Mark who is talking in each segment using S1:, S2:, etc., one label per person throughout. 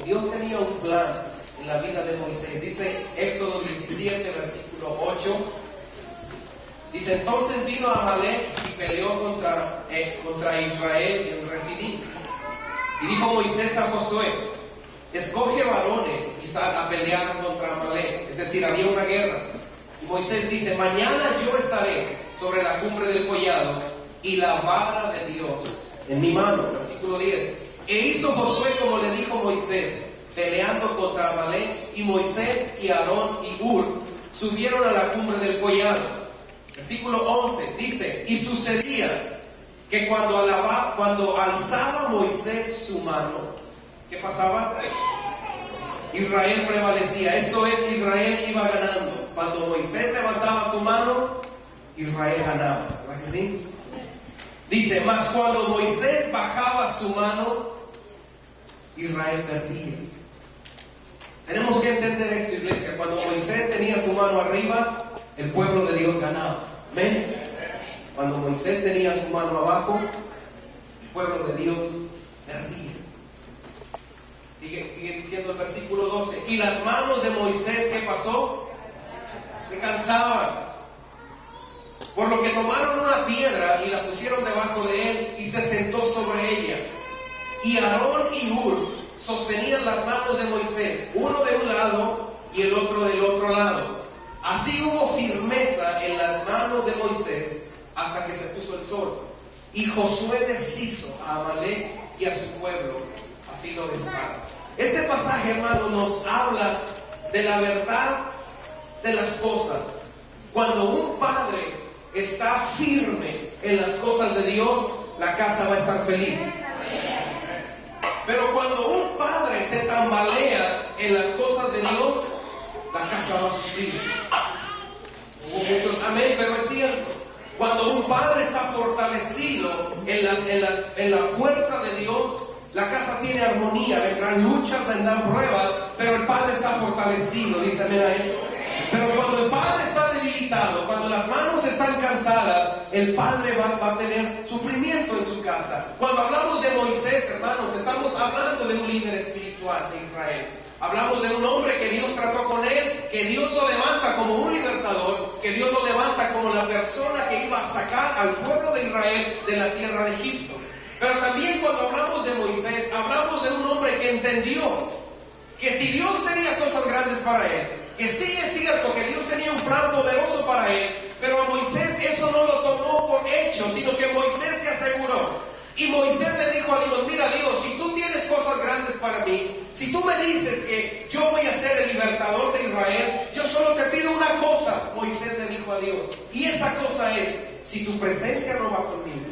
S1: Dios tenía un plan en la vida de Moisés. Dice Éxodo 17, versículo 8. Dice: entonces vino Amalek y peleó contra Israel en Refidim. Y dijo Moisés a Josué: escoge varones y sal a pelear contra Amalek. Es decir, había una guerra. Y Moisés dice: mañana yo estaré sobre la cumbre del collado y la vara de Dios en mi mano. Versículo 10. E hizo Josué como le dijo Moisés, peleando contra Amalek, y Moisés y Aarón y Hur subieron a la cumbre del collado. Versículo 11 dice: y sucedía que cuando alzaba Moisés su mano, ¿qué pasaba? Israel prevalecía. Esto es, Israel iba ganando. Cuando Moisés levantaba su mano, Israel ganaba. ¿Verdad que sí? Dice: mas cuando Moisés bajaba su mano, Israel perdía. Tenemos que entender esto, iglesia. Cuando Moisés tenía su mano arriba, el pueblo de Dios ganaba. ¿Amén? Cuando Moisés tenía su mano abajo, el pueblo de Dios perdía. Sigue diciendo el versículo 12. Y las manos de Moisés, ¿qué pasó? Se cansaban. Por lo que tomaron una piedra y la pusieron debajo de él y se sentó sobre ella. Y Aarón y Hur sostenían las manos de Moisés, uno de un lado y el otro del otro lado. Así hubo firmeza en las manos de Moisés hasta que se puso el sol. Y Josué deshizo a Amalek y a su pueblo a filo de espada. Este pasaje, hermano, nos habla de la verdad de las cosas. Cuando un padre está firme en las cosas de Dios, la casa va a estar feliz. Pero cuando un padre se tambalea en las cosas de Dios, la casa va a sufrir. Hubo muchos amén, pero es cierto. Cuando un padre está fortalecido en la fuerza de Dios, la casa tiene armonía. Vendrán luchas, vendrán pruebas, pero el padre está fortalecido. Dice amén a eso. Pero cuando el padre está debilitado, cuando las manos están cansadas, el padre va a tener sufrimiento en su casa. Cuando hablamos de Moisés, hermanos, estamos hablando de un líder espiritual de Israel. Hablamos de un hombre que Dios trató con él, que Dios lo levanta como un libertador, que Dios lo levanta como la persona que iba a sacar al pueblo de Israel de la tierra de Egipto. Pero también cuando hablamos de Moisés, hablamos de un hombre que entendió que si Dios tenía cosas grandes para él, que sí es cierto que Dios tenía un plan poderoso para él, pero a Moisés eso no lo tomó por hecho, sino que Moisés se aseguró. Y Moisés le dijo a Dios: mira, Dios, si tú tienes cosas grandes para mí, si tú me dices que yo voy a ser el libertador de Israel, yo solo te pido una cosa. Moisés le dijo a Dios, y esa cosa es: si tu presencia no va conmigo,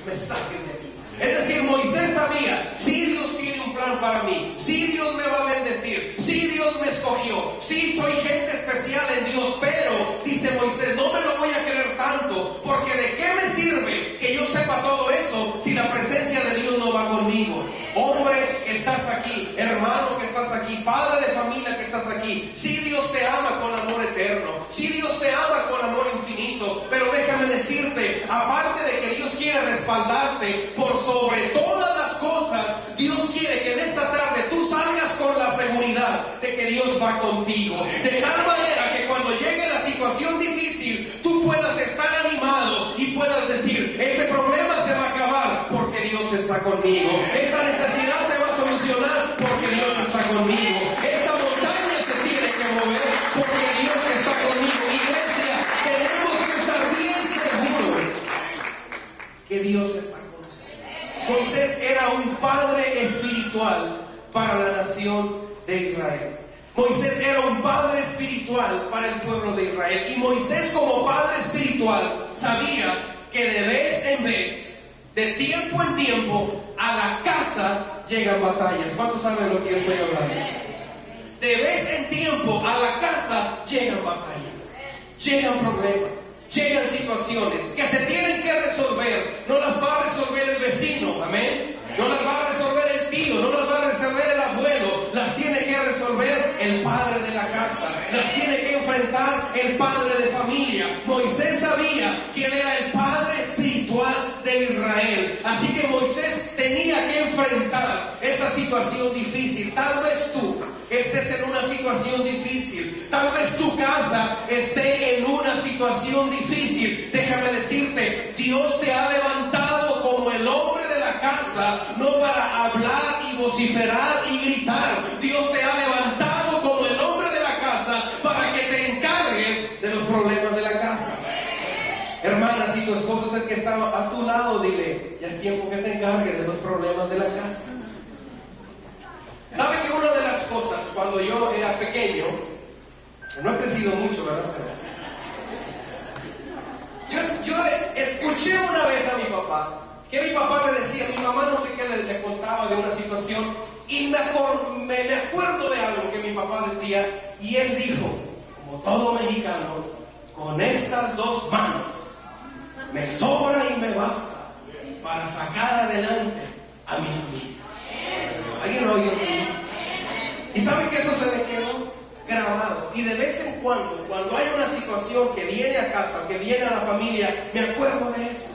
S1: me saques de aquí. Es decir, Moisés sabía, si Dios tiene un plan para mí, si Dios me va a bendecir, si Dios me escogió, si soy gente especial en Dios, pero, dice Moisés, no me lo voy a creer tanto, porque ¿de qué me sirve que yo sepa todo eso si la presencia de Dios no va conmigo? Hombre que estás aquí, hermano que estás aquí, padre de familia que estás aquí, si Dios te ama con amor eterno, si Dios te ama con amor infinito, pero déjame decirte, aparte de que Dios quiere respaldarte por sobre todas las cosas, Dios quiere que en esta tarde tú salgas con la seguridad de que Dios va contigo, de tal manera que cuando llegue la situación difícil, tú puedas estar animado y puedas decir: este problema se va a acabar porque Dios está conmigo, esta necesidad se va a solucionar porque Dios está conmigo, esta montaña se tiene que mover porque Dios está conmigo. Iglesia, tenemos que estar bien seguros que Dios está conmigo. Moisés era un padre espiritual para la nación de Israel. Moisés era un padre espiritual para el pueblo de Israel. Y Moisés, como padre espiritual, sabía que de vez en vez, de tiempo en tiempo, a la casa llegan batallas. ¿Cuántos saben lo que yo estoy hablando? De vez en tiempo, a la casa llegan batallas, llegan problemas, llegan situaciones que se tienen que resolver. No las va a resolver el vecino, amén. No las va a resolver el tío, no las va a resolver el abuelo. Las tiene que resolver el padre de la casa. Las tiene que enfrentar el padre de familia. Moisés sabía que él era el padre espiritual de Israel. Así que Moisés tenía que enfrentar esas situación difícil. Tal vez tú estés en una situación difícil. Tal vez tu casa esté en una situación difícil. Déjame decirte, Dios te ha levantado como el hombre de la casa, no para hablar y vociferar y gritar. Dios te ha levantado como el hombre de la casa para que te encargues de los problemas de la casa. Hermana, si tu esposo es el que está a tu lado, dile, ya es tiempo que te encargues de los problemas de la casa. ¿Sabe que una de las cosas, cuando yo era pequeño, no he crecido mucho, ¿verdad? Yo escuché una vez a mi papá, que mi papá le decía, mi mamá no sé qué le contaba de una situación, y me acuerdo de algo que mi papá decía, y él dijo, como todo mexicano, con estas dos manos me sobra y me basta para sacar adelante a mi familia. ¿Alguien lo oye? Y saben que eso se me quedó grabado. Y de vez en cuando hay una situación que viene a casa, que viene a la familia, me acuerdo de eso.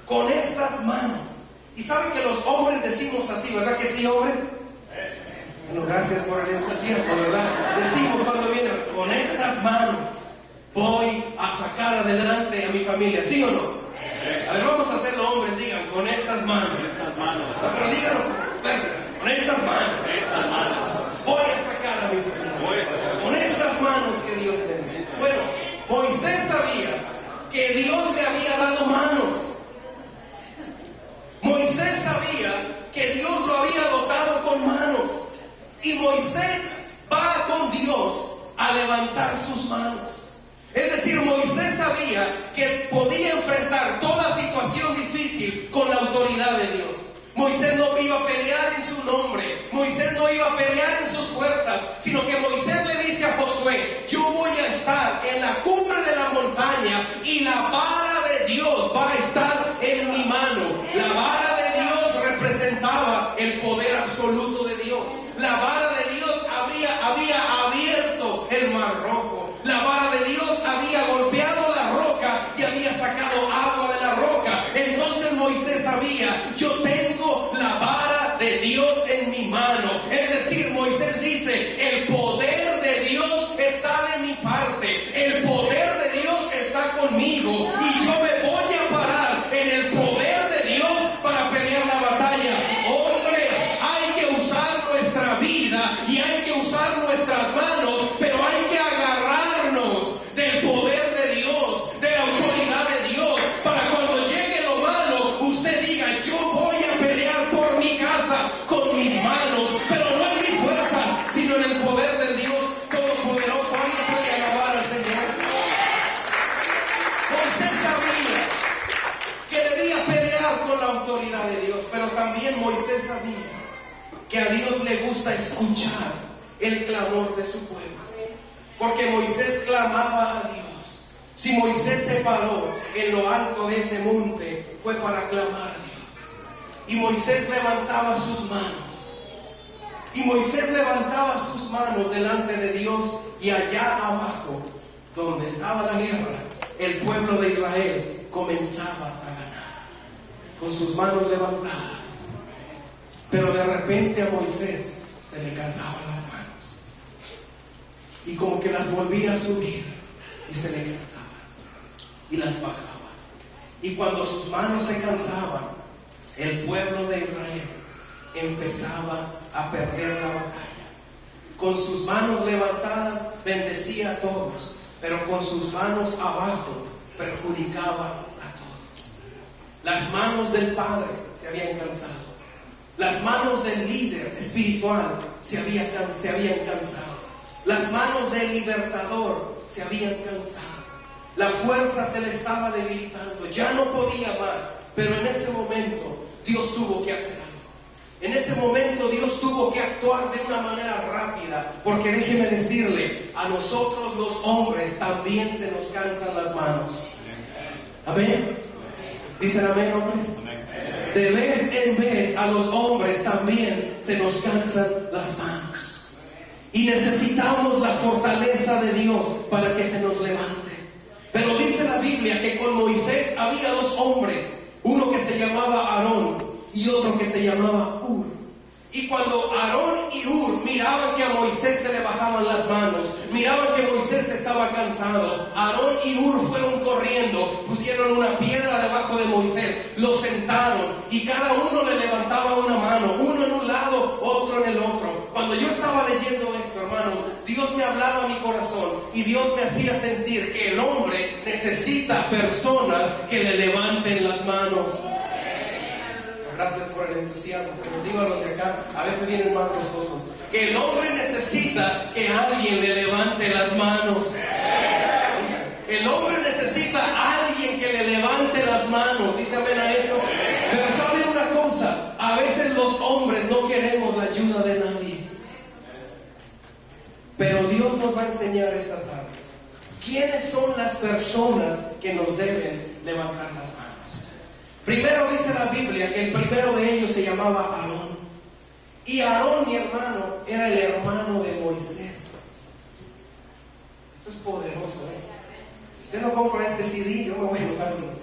S1: Con estas manos. Y saben que los hombres decimos así, ¿verdad que sí, hombres? Bueno, gracias por el entusiasmo, ¿verdad? Decimos cuando viene, con estas manos voy a sacar adelante a mi familia, ¿sí o no? A ver, vamos a hacerlo, hombres, digan, con estas manos. No, pero díganlo, con estas manos. Voy a sacar a mi familia. Con estas manos que Dios me dio. Bueno, Moisés sabía que Dios le había dado manos. Moisés sabía que Dios lo había dotado con manos. Y Moisés va con Dios a levantar sus manos. Es decir, Moisés sabía que podía enfrentar toda situación difícil con la autoridad de Dios. Moisés no iba a pelear en su nombre, Moisés no iba a pelear en sus fuerzas, sino que Moisés le dice a Josué, yo voy a estar en la cumbre de la montaña y la vara de Dios va a estar en mi mano. La vara de Dios representaba el poder absoluto de Dios. La vara de Dios había abierto el mar rojo. La vara de Dios había golpeado la roca y había sacado agua de la roca. Entonces Moisés sabía, yo tengo la vara de Dios en mi mano. Es decir, Moisés dice, el poder de Dios está de mi parte. El poder de Dios está conmigo. Y yo me voy a parar en el poder de Dios para pelear la batalla. Hombres, hay que usar nuestra vida y hay que usar nuestras manos, pero hay que agarrarnos del poder de Dios, de la autoridad de Dios, para cuando llegue lo malo, usted diga, yo voy a pelear por mi casa con mis manos, pero no en mis fuerzas, sino en el poder del Dios Todopoderoso. ¿Alguien puede alabar al Señor? Moisés sabía que debía pelear con la autoridad de Dios, pero también Moisés sabía que a Dios le gusta escuchar el clamor de su pueblo. Porque Moisés clamaba a Dios. Si Moisés se paró en lo alto de ese monte, fue para clamar a Dios. Y Moisés levantaba sus manos. Y Moisés levantaba sus manos delante de Dios, y allá abajo, donde estaba la guerra, el pueblo de Israel comenzaba a ganar. Con sus manos levantadas. Pero de repente a Moisés se le cansaban las manos. Y como que las volvía a subir y se le cansaban. Y las bajaba. Y cuando sus manos se cansaban, el pueblo de Israel empezaba a perder la batalla. Con sus manos levantadas bendecía a todos, pero con sus manos abajo perjudicaba a todos. Las manos del Padre se habían cansado. Las manos del líder espiritual se habían cansado. Las manos del libertador se habían cansado. La fuerza se le estaba debilitando. Ya no podía más. Pero en ese momento Dios tuvo que hacer algo. En ese momento Dios tuvo que actuar de una manera rápida. Porque déjeme decirle, a nosotros los hombres también se nos cansan las manos. Amén. ¿Dicen amén, hombres? De vez en vez a los hombres también se nos cansan las manos. Y necesitamos la fortaleza de Dios para que se nos levante. Pero dice la Biblia que con Moisés había dos hombres. Uno que se llamaba Aarón y otro que se llamaba Hur. Y cuando Aarón y Hur miraban que a Moisés se le bajaban las manos, miraban que Moisés estaba cansado, Aarón y Hur fueron corriendo, pusieron una piedra debajo de Moisés, lo sentaron y cada uno le levantaba una mano, uno en un lado, otro en el otro. Cuando yo estaba leyendo esto, hermanos, Dios me hablaba a mi corazón y Dios me hacía sentir que el hombre necesita personas que le levanten las manos. Gracias por el entusiasmo. Se los digo a los de acá, a veces vienen más gozosos. Que el hombre necesita que alguien le levante las manos. El hombre necesita a alguien que le levante las manos. Dice amén a eso. Pero sabe una cosa, a veces los hombres no queremos la ayuda de nadie. Pero Dios nos va a enseñar esta tarde quiénes son las personas que nos deben levantar las manos. Primero dice la Biblia que el primero de ellos se llamaba Aarón. Y Aarón, mi hermano, era el hermano de Moisés. Esto es poderoso, ¿eh? Si usted no compra este CD, yo me voy a enojar con usted.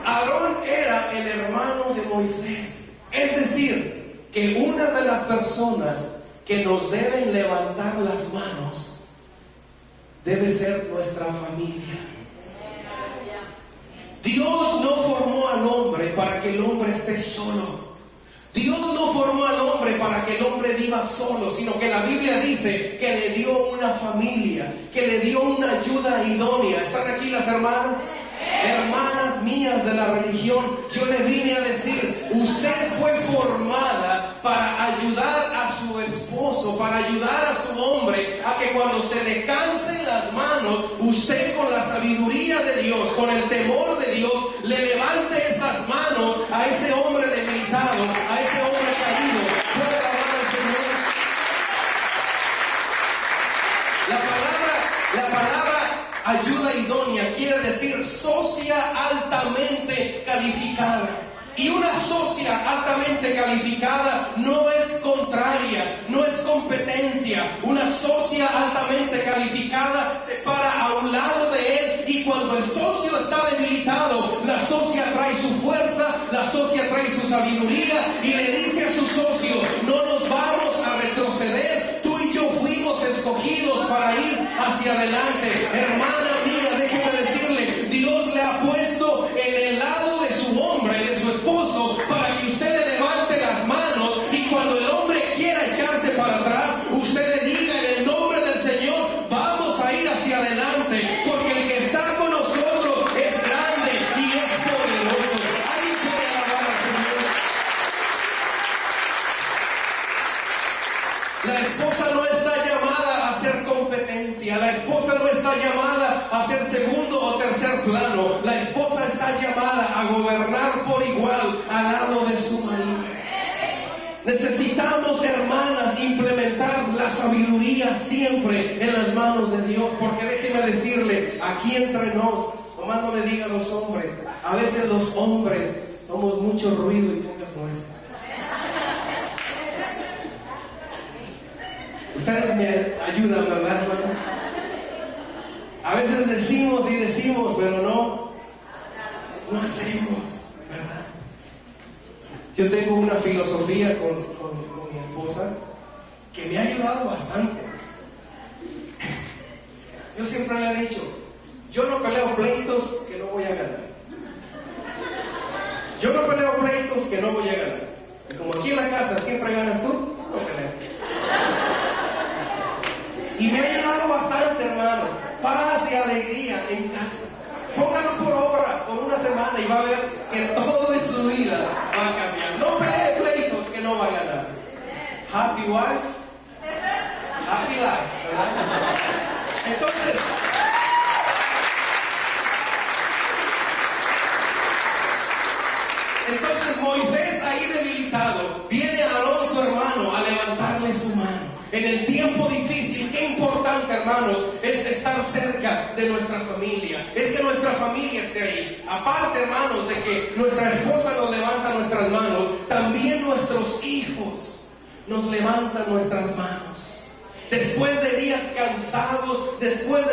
S1: Aarón era el hermano de Moisés. Es decir, que una de las personas que nos deben levantar las manos debe ser nuestra familia. Dios no formó al hombre para que el hombre esté solo. Dios no formó al hombre para que el hombre viva solo, sino que la Biblia dice que le dio una familia, que le dio una ayuda idónea. ¿Están aquí las hermanas? Hermanas mías de la religión, yo le vine a decir, usted fue formada para ayudar a su esposo, para ayudar a su hombre, a que cuando se le cansen las manos, usted con la sabiduría de Dios, con el temor de Dios, le levante esas manos a ese hombre debilitado, a ese hombre caído. Puede alabar al Señor. La palabra ayuda idónea quiere decir socia altamente calificada. Y una socia altamente calificada no es contraria, no es competencia. Una socia altamente calificada se para a un lado de él y cuando el socio está debilitado, la socia trae su fuerza, la socia trae su sabiduría y le dice a su socio, no nos vamos a retroceder, tú y yo fuimos escogidos para ir hacia adelante. Hermana mía, déjeme decirle, Dios le ha puesto en el lado de su hombre, de su esposo, para que usted le levante las manos y cuando el hombre quiera echarse para atrás, usted le diga en el nombre del Señor, vamos a ir hacia adelante, porque el que está con nosotros es grande y es poderoso. ¿Alguien puede alabar al Señor? La esposa no está llamada a hacer competencia, la esposa no está llamada a ser segundo o tercer plano, la esposa está llamada a gobernar por igual al lado de su marido. Necesitamos, hermanas, implementar la sabiduría siempre en las manos de Dios, porque déjeme decirle, aquí entre nos, nomás no le diga a los hombres, a veces los hombres somos mucho ruido y pocas nueces. Ustedes me ayudan, ¿verdad, hermano? A veces decimos y decimos, pero no hacemos, ¿verdad? Yo tengo una filosofía con mi esposa que me ha ayudado bastante. Yo siempre le he dicho, yo no peleo pleitos que no voy a ganar. Yo no peleo pleitos que no voy a ganar. Y como aquí en la casa siempre ganas tú, no peleo. Y me ha ayudado bastante, hermanos. Paz y alegría en casa. Póngalo por obra por una semana y va a ver que todo en su vida va a cambiar. No pelee pleitos que no va a ganar. Happy wife, happy life, ¿verdad? Entonces Moisés ahí debilitado, viene Aarón su hermano a levantarle su mano. En el tiempo difícil, qué importante, hermanos, es estar cerca de nuestra familia. Es que nuestra familia esté ahí. Aparte, hermanos, de que nuestra esposa nos levanta nuestras manos, también nuestros hijos nos levantan nuestras manos. Después de días cansados, después de